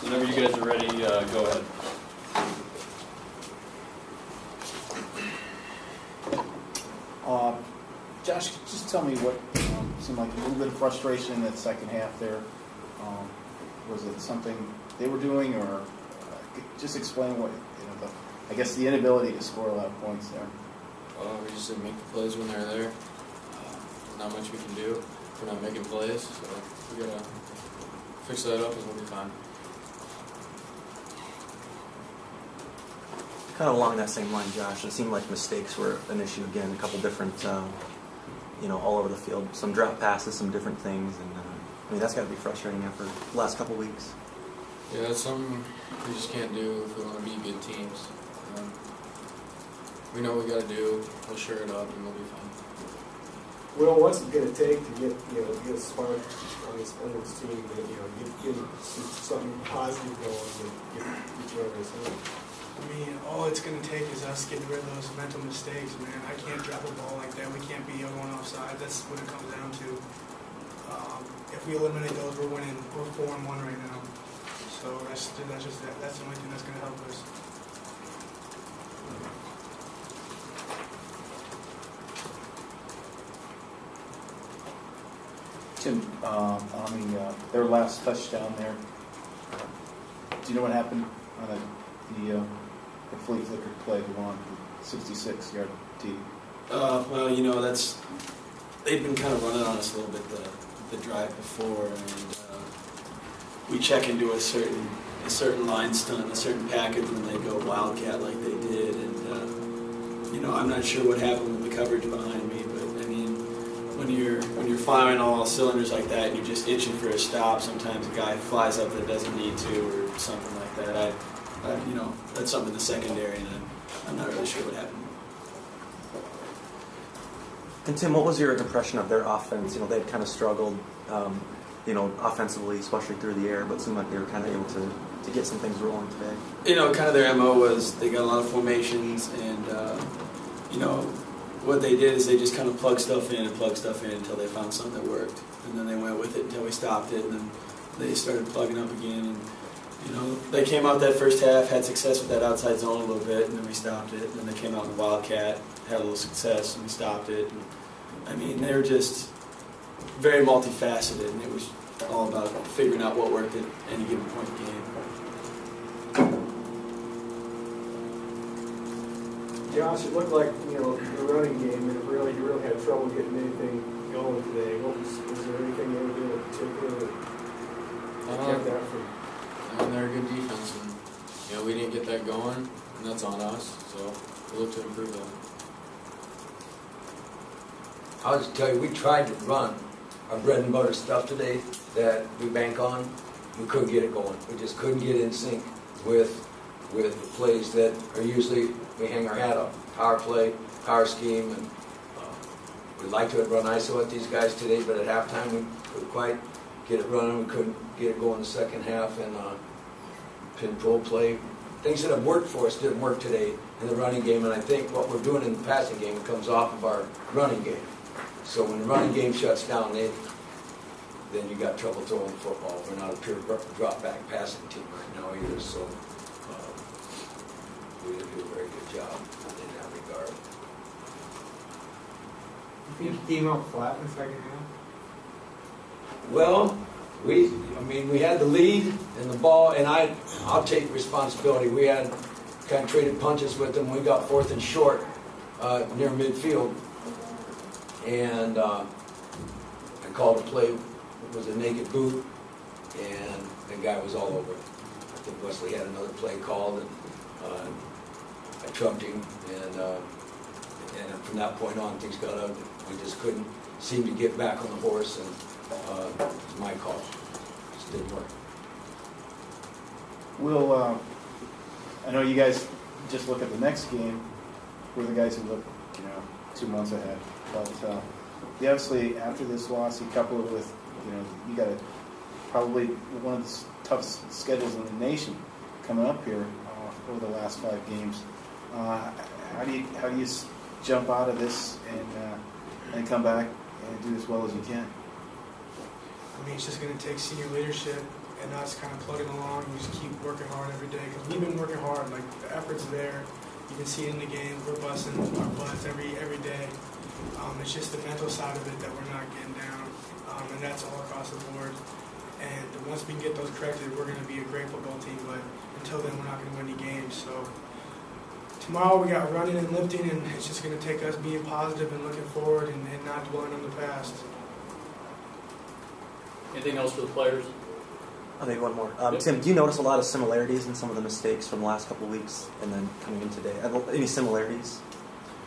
Whenever you guys are ready, go ahead. Josh, just tell me what seemed like a little bit of frustration in that second half there. Was it something they were doing, or just explain what, I guess the inability to score a lot of points there? We just didn't make the plays when they're there. Not much we can do. We're not making plays, so we gotta fix that up and we'll be fine. Kind of along that same line, Josh, it seemed like mistakes were an issue again. A couple different, all over the field. Some drop passes, some different things, and that's got to be frustrating after the last couple weeks. Yeah, it's something we just can't do if we want to be good teams. We know what we got to do. We'll shore it up, and we'll be fine. Well, what's it going to take to get a spark on this team, get something positive going, and get you over this hump? I mean, all it's going to take is us getting rid of those mental mistakes, man. I can't drop a ball like that. We can't be going offside. That's what it comes down to. If we eliminate those, we're winning. We're 4-1 right now. So that's the only thing that's going to help us. Tim, their last touchdown there, do you know what happened on the flea flicker play, the one 66-yard tee? They've been kind of running on us a little bit the drive before, and we check into a certain line stunt, a certain package, and they go wildcat like they did, and I'm not sure what happened with the coverage behind me, but I mean, when you're firing all cylinders like that and you're just itching for a stop, sometimes a guy flies up that doesn't need to or something like that. That's something in the secondary, and I'm not really sure what happened. And Tim, what was your impression of their offense? They'd kind of struggled, offensively, especially through the air, but it seemed like they were kind of able to get some things rolling today. Kind of their MO was they got a lot of formations, and what they did is they just kind of plugged stuff in until they found something that worked, and then they went with it until we stopped it, and then they started plugging up again. And they came out that first half, had success with that outside zone a little bit, and then we stopped it. And then they came out in the wildcat, had a little success, and we stopped it. And, they were just very multifaceted, and it was all about figuring out what worked at any given point in the game. Josh, it looked like the running game, and you really had trouble getting anything going today. Was there anything they were doing in particular that kept that from? They're a good defense, and we didn't get that going, and that's on us. So we'll look to improve that. I'll just tell you, we tried to run our bread and butter stuff today that we bank on. We couldn't get it going. We just couldn't get in sync with the plays that are usually we hang our hat on. Power play, power scheme, and we'd like to have run ISO at these guys today, but at halftime we couldn't quite get it running. We couldn't get it going in the second half, and pin pull play. Things that have worked for us didn't work today in the running game, and I think what we're doing in the passing game comes off of our running game. So when the running game shuts down, then you got trouble throwing the football. We're not a pure drop-back passing team right now either, so we didn't do a very good job in that regard. You think you came out flat in the second half? Well, we had the lead in the ball, and I'll take responsibility. We had kind of traded punches with them. We got 4th and short near midfield, and I called a play. It was a naked boot, and the guy was all over it. I think Wesley had another play called, and I trumped him, and from that point on, things got ugly. We just couldn't seem to get back on the horse, and it was my call. It just didn't work. I know you guys just look at the next game. We're the guys who look, 2 months ahead. But you obviously, after this loss, you couple it with, you got probably one of the toughest schedules in the nation coming up here over the last 5 games. How do you jump out of this and come back and do as well as you can? I mean, it's just going to take senior leadership and us kind of plugging along and just keep working hard every day, because we've been working hard. Like, the effort's there. You can see it in the game. We're busting our butts every day. It's just the mental side of it that we're not getting down, and that's all across the board. And once we can get those corrected, we're going to be a great football team, but until then, we're not going to win any games. So tomorrow we got running and lifting, and it's just going to take us being positive and looking forward and not dwelling on the past. Anything else for the players? Oh, maybe one more. Yep. Tim, do you notice a lot of similarities in some of the mistakes from the last couple of weeks and then coming in today? Any similarities?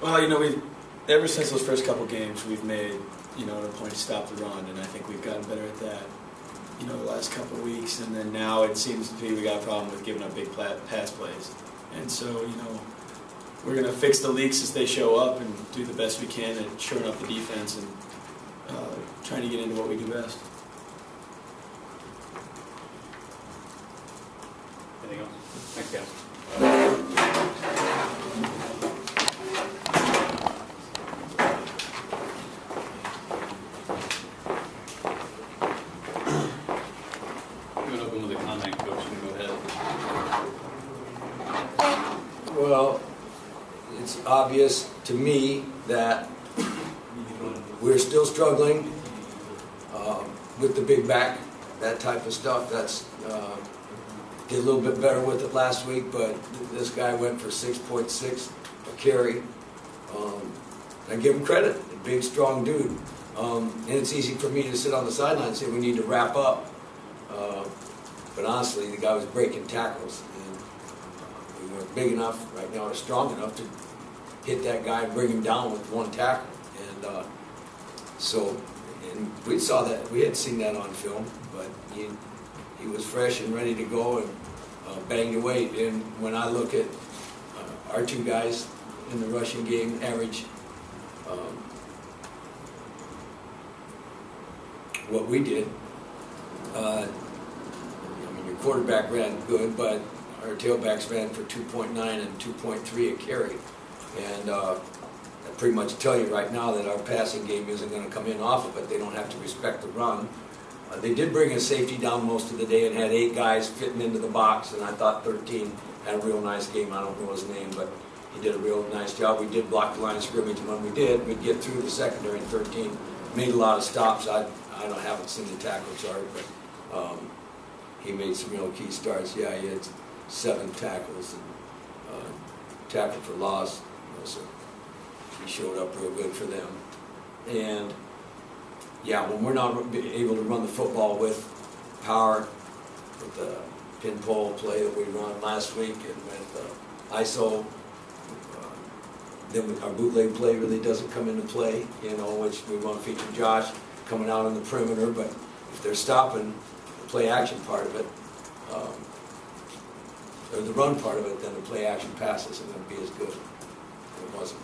Well, we've ever since those first couple games, we've made an a point to stop the run, and I think we've gotten better at that. The last couple of weeks, and then now it seems to be we got a problem with giving up big pass plays, and so we're gonna fix the leaks as they show up and do the best we can at shoring up the defense and trying to get into what we do best. Anything else? Thanks, guys. You want to open with a comment, Coach? You can go ahead. Well, it's obvious to me that we're still struggling with the big back, that type of stuff. That's did a little bit better with it last week, but this guy went for 6.6 a carry. I give him credit, a big, strong dude. And it's easy for me to sit on the sideline and say we need to wrap up. But honestly, the guy was breaking tackles. And we weren't big enough right now or strong enough to hit that guy and bring him down with one tackle. And and we saw that. We had seen that on film, but he was fresh and ready to go and banged away. And when I look at our two guys in the rushing game, average what we did, your quarterback ran good, but our tailbacks ran for 2.9 and 2.3 a carry. And I pretty much tell you right now that our passing game isn't going to come in off of it. They don't have to respect the run. They did bring a safety down most of the day and had 8 guys fitting into the box, and I thought 13 had a real nice game. I don't know his name, but he did a real nice job. We did block the line of scrimmage, and when we did, we'd get through the secondary, and 13 made a lot of stops. I haven't seen the tackle chart, but he made some real key starts. Yeah, he had 7 tackles and tackle for loss. So he showed up real good for them. And yeah, when we're not able to run the football with power, with the pin pole play that we run last week, and with ISO, then our bootleg play really doesn't come into play, which we want to feature Josh coming out on the perimeter. But if they're stopping the play action part of it, or the run part of it, then the play action pass isn't going to be as good. It wasn't.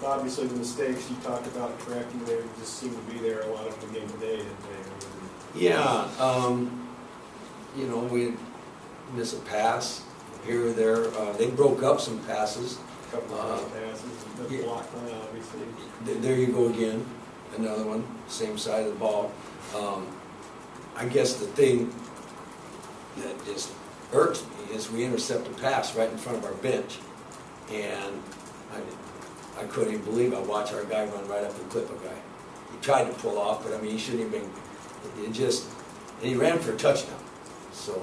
Obviously, the mistakes you talked about correcting, they just seem to be there a lot of the game today, didn't they? Yeah, we miss a pass here or there. They broke up some passes. A couple of passes, the block line, obviously. There you go again, another one, same side of the ball. I guess the thing that just irks me is we intercept a pass right in front of our bench, and I couldn't even believe I watched our guy run right up and clip a guy. He tried to pull off, but he shouldn't have been. And he ran for a touchdown. So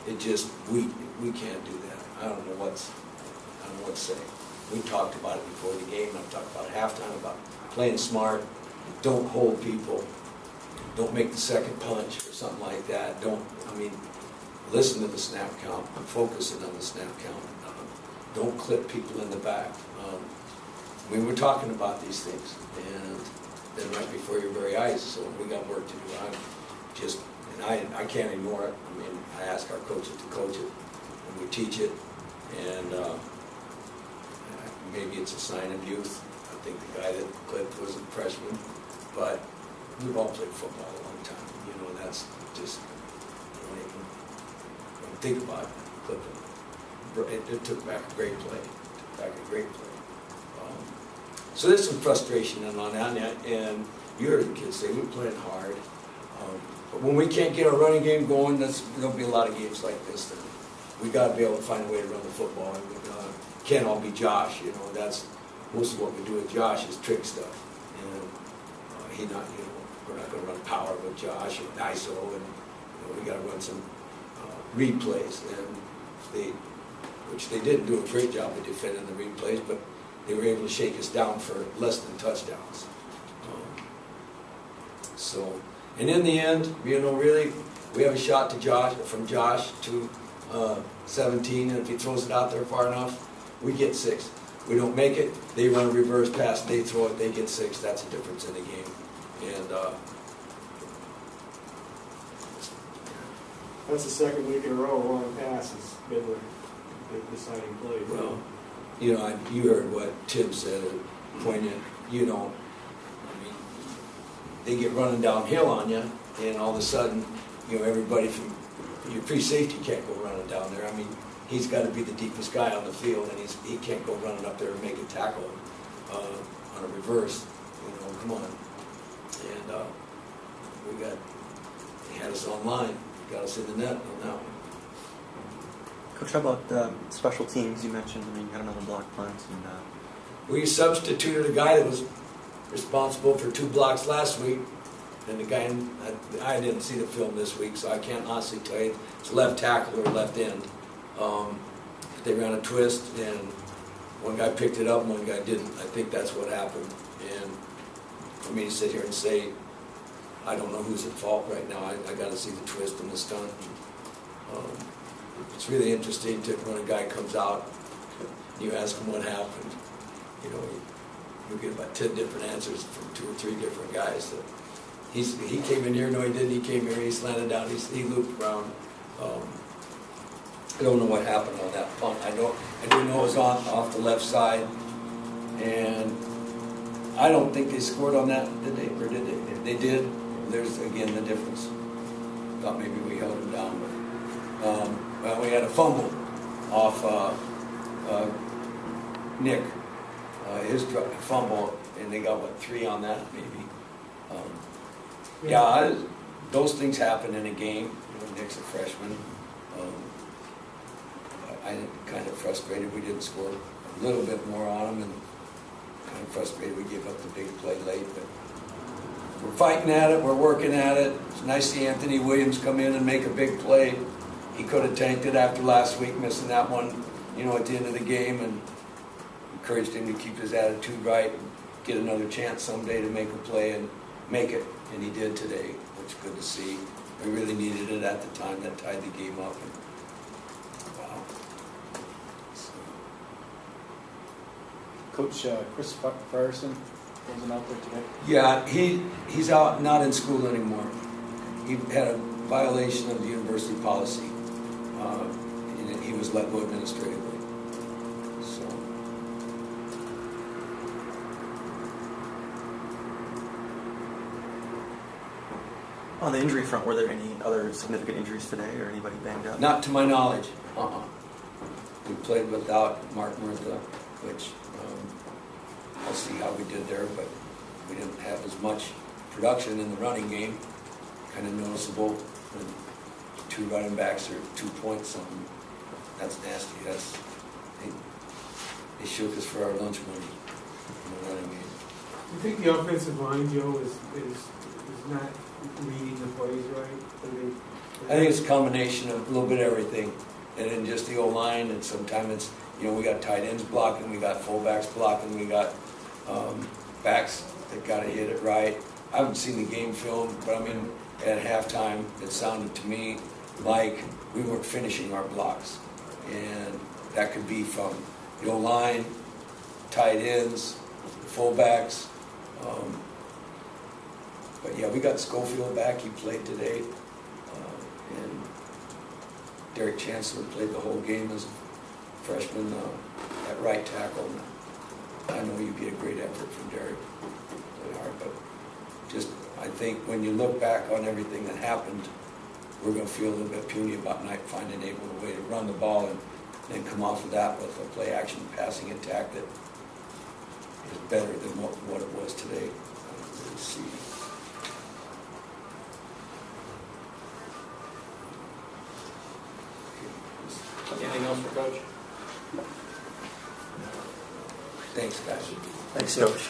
we can't do that. I don't know what to say. We talked about it before the game. I've talked about halftime about playing smart. Don't hold people. Don't make the second punch or something like that. Listen to the snap count. I'm focusing on the snap count. Don't clip people in the back. We were talking about these things, and then right before your very eyes, so we got work to do. I can't ignore it. I ask our coaches to coach it, and we teach it, and maybe it's a sign of youth. I think the guy that clipped was a freshman, but we've all played football a long time. That's just, don't think about it, clipping. It took back a great play. So there's some frustration on that, and you heard the kids say we're playing hard. But when we can't get our running game going, there'll be a lot of games like this. Then we got to be able to find a way to run the football. And can't all be Josh. You know, that's most of what we do with Josh is trick stuff. And we're not going to run power with Josh or ISO, and we got to run some replays. And which they didn't do a great job of defending the replays, but they were able to shake us down for less than touchdowns. And in the end, really, we have a shot from Josh to 17, and if he throws it out there far enough, we get 6. We don't make it, they run a reverse pass, they throw it, they get 6. That's the difference in the game. And that's the second week in a row long pass has been the deciding play. Well, you heard what Tim said, poignant. They get running downhill on you, and all of a sudden, everybody from your free safety can't go running down there. I mean, he's got to be the deepest guy on the field, and he can't go running up there and make a tackle on a reverse. Come on. And he had us online, got us in the net on that one. Coach, how about special teams? You mentioned, you got another block punt. We substituted a guy that was responsible for 2 blocks last week, and the guy, I didn't see the film this week, so I can't honestly tell you. It's left tackle or left end. They ran a twist, and one guy picked it up and one guy didn't. I think that's what happened. And for me to sit here and say, I don't know who's at fault right now. I got to see the twist and the stunt. It's really interesting when a guy comes out, you ask him what happened. You get about 10 different answers from 2 or 3 different guys. He came in here, no he didn't, he came here, he slanted down, he looped around. I don't know what happened on that punt. I do know it was off the left side, and I don't think they scored on that, did they? Or did they? If they did, there's again the difference. Thought maybe we held him down, but we had a fumble off Nick. His fumble, and they got 3 on that maybe. Those things happen in a game. Nick's a freshman. I'm kind of frustrated we didn't score a little bit more on him, and kind of frustrated we gave up the big play late. But we're fighting at it. We're working at it. It's nice to see Anthony Williams come in and make a big play. He could have tanked it after last week, missing that one, at the end of the game, and encouraged him to keep his attitude right and get another chance someday to make a play and make it, and he did today, which is good to see. We really needed it at the time that tied the game up. And, wow. So. Coach Chris Frierson wasn't out there today? Yeah, he's out, not in school anymore. He had a violation of the university policy, and he was let go administratively. On the injury front, were there any other significant injuries today, or anybody banged up? Not to my knowledge. We played without Mark Murtha, which I'll see how we did there, but we didn't have as much production in the running game. Kind of noticeable when 2 running backs are 2 points something. That's nasty. They shook us for our lunch money in the running game. Do you think the offensive line, Joe, is not reading the plays right? I think it's a combination of a little bit of everything, and then just the O-line, and sometimes it's, we got tight ends blocking, we got fullbacks blocking, we got backs that got to hit it right. I haven't seen the game film, but at halftime, it sounded to me like we weren't finishing our blocks, and that could be from the O-line, tight ends, fullbacks. But yeah, we got Schofield back. He played today, and Derek Chancellor played the whole game as a freshman at right tackle. I know you get a great effort from Derek. Really hard, but just I think when you look back on everything that happened, we're going to feel a little bit puny about not finding a way to run the ball and then come off of that with a play action passing attack that is better than what it was today. Let's see. Anything else for Coach? Thanks, guys. Thanks, Coach.